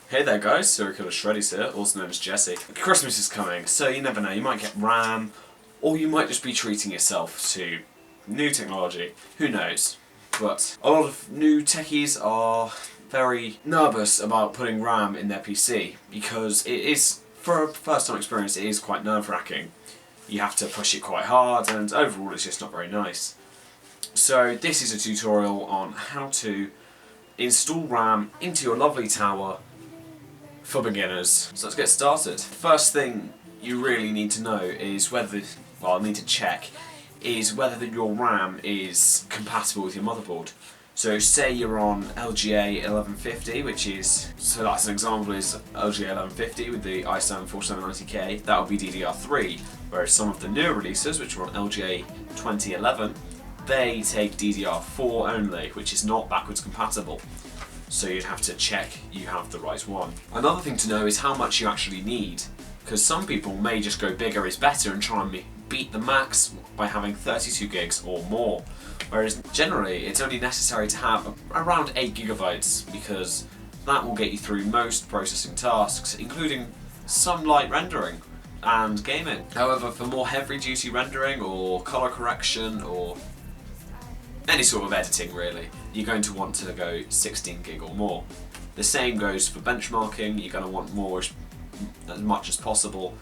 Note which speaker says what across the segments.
Speaker 1: Hey there guys, so Killers Shreddies here, also known as Jesse. Christmas is coming, so you never know, you might get RAM, or you might just be treating yourself to new technology, who knows. But a lot of new techies are very nervous about putting RAM in their PC, because it is, for a first time experience, it is quite nerve-wracking. You have to push it quite hard, and overall it's just not very nice. So this is a tutorial on how to install RAM into your lovely tower for beginners. So let's get started. First thing you really need to know is whether, need to check, is whether your RAM is compatible with your motherboard. So say you're on LGA 1150, which is, so that's an example is LGA 1150 with the i7 4790K, that would be DDR3, whereas some of the newer releases, which are on LGA 2011, they take DDR4 only, which is not backwards compatible. So you'd have to check you have the right one. Another thing to know is how much you actually need, because some people may just go bigger is better and try and beat the max by having 32 gigs or more, whereas generally it's only necessary to have around 8 gigabytes, because that will get you through most processing tasks, including some light rendering and gaming. However, for more heavy duty rendering or colour correction or any sort of editing really, you're going to want to go 16 gig or more. The same goes for benchmarking, you're going to want more, as much as possible,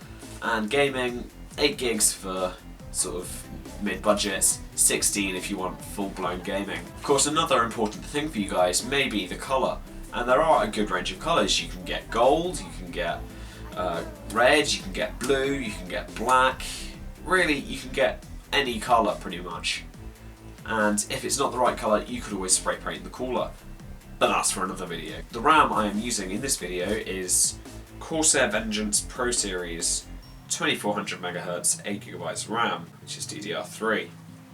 Speaker 1: and gaming, 8 gigs for sort of mid-budget, 16 if you want full-blown gaming. Of course, another important thing for you guys may be the colour, and there are a good range of colours. You can get gold, you can get red, you can get blue, you can get black, really you can get any colour pretty much. And if it's not the right colour, you could always spray paint the cooler. But that's for another video. The RAM I am using in this video is Corsair Vengeance Pro Series 2400 MHz 8GB RAM, which is DDR3.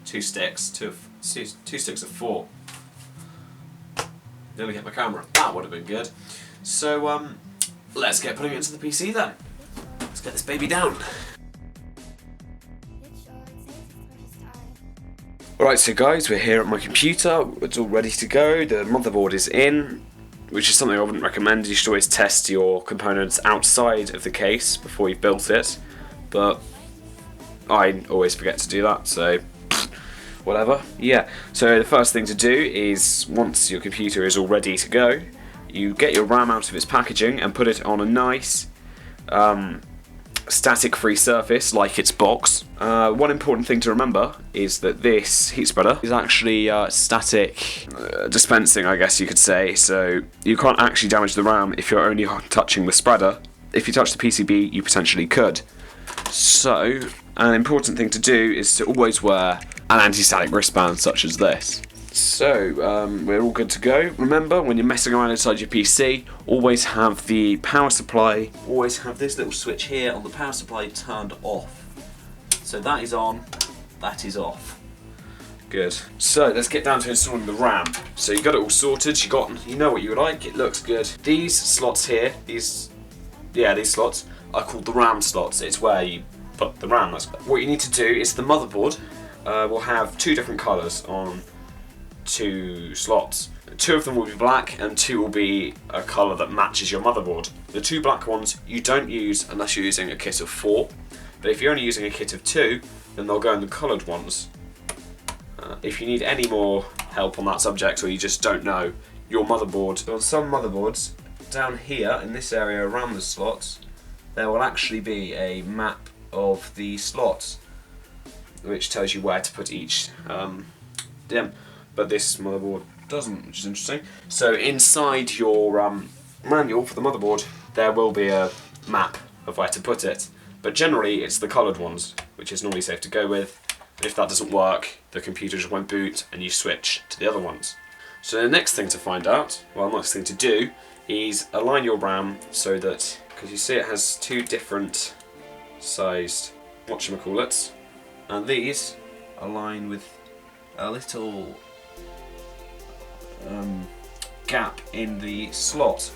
Speaker 1: Two sticks of 4. Nearly hit my camera. That would have been good. So let's get putting it into the PC then. Let's get this baby down. Alright, so guys, we're here at my computer, it's all ready to go, the motherboard is in, which is something I wouldn't recommend. You should always test your components outside of the case before you've built it, but I always forget to do that, so whatever. Yeah, so the first thing to do is, once your computer is all ready to go, you get your RAM out of its packaging and put it on a nice static-free surface like its box. One important thing to remember is that this heat spreader is actually static dispensing, I guess you could say, so you can't actually damage the RAM if you're only touching the spreader. If you touch the PCB, you potentially could. So, an important thing to do is to always wear an anti-static wristband such as this. So, we're all good to go. Remember, when you're messing around inside your PC, always have the power supply, always have this little switch here on the power supply turned off. So that is on, that is off. Good. So, let's get down to installing the RAM. So you got it all sorted, you know what you would like, it looks good. These slots here, these slots, are called the RAM slots. It's where you put the RAM. What you need to do is the motherboard will have two different colours on 2 slots. 2 of them will be black and 2 will be a colour that matches your motherboard. The 2 black ones you don't use unless you're using a kit of 4, but if you're only using a kit of 2, then they'll go in the coloured ones. If you need any more help on that subject, or you just don't know your motherboard, so on some motherboards down here in this area around the slots, there will actually be a map of the slots which tells you where to put each DIMM. But this motherboard doesn't, which is interesting. So inside your manual for the motherboard, there will be a map of where to put it. But generally, it's the coloured ones, which is normally safe to go with. And if that doesn't work, the computer just won't boot, and you switch to the other ones. So the next thing to find out, well, the next thing to do, is align your RAM so that, because you see it has 2 different sized whatchamacallits, and these align with a little gap in the slot.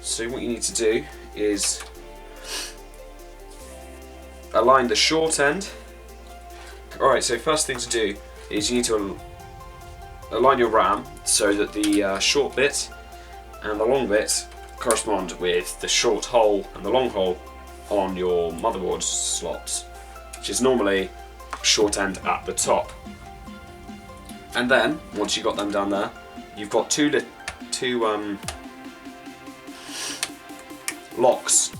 Speaker 1: So what you need to do is align the short end. Alright, so first thing to do is you need to align your RAM so that the short bit and the long bit correspond with the short hole and the long hole on your motherboard slots, which is normally short end at the top. And then, once you've got them down there, you've got two locks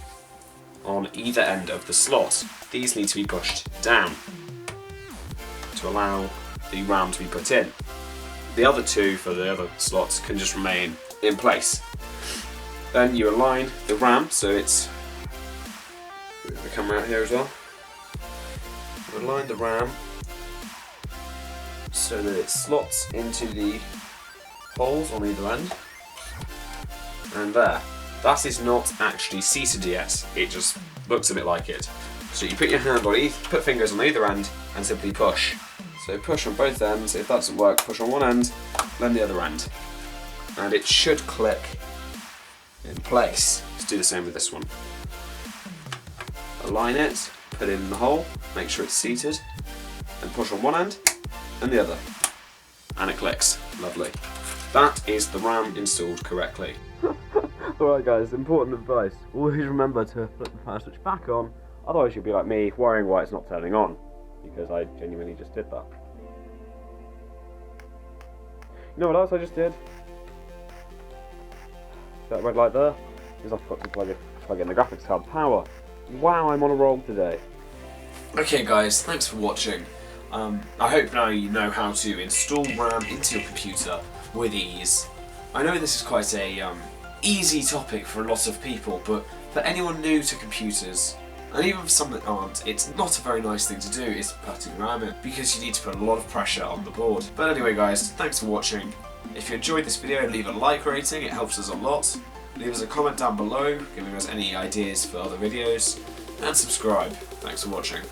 Speaker 1: on either end of the slot. These need to be pushed down to allow the RAM to be put in. The other two for the other slots can just remain in place. Then you align the RAM, so it's the camera out here as well. You align the RAM so that it slots into the holes on either end. And there. That is not actually seated yet, it just looks a bit like it. So you put your hand on put fingers on either end and simply push. So push on both ends. If that doesn't work, push on one end, then the other end. And it should click in place. Let's do the same with this one. Align it, put it in the hole, make sure it's seated, and push on one end and the other. And it clicks. Lovely. That is the RAM installed correctly. Alright guys, important advice. Always remember to put the power switch back on, otherwise you'll be like me, worrying why it's not turning on. Because I genuinely just did that. You know what else I just did? That red light there? Because I forgot to plug in the graphics card power. Wow, I'm on a roll today. Okay guys, thanks for watching. I hope now you know how to install RAM into your computer with ease. I know this is quite a easy topic for a lot of people, but for anyone new to computers, and even for some that aren't, it's not a very nice thing to do, is putting RAM in, because you need to put a lot of pressure on the board. But anyway guys, thanks for watching. If you enjoyed this video, leave a like rating, it helps us a lot. Leave us a comment down below, giving us any ideas for other videos, and subscribe. Thanks for watching.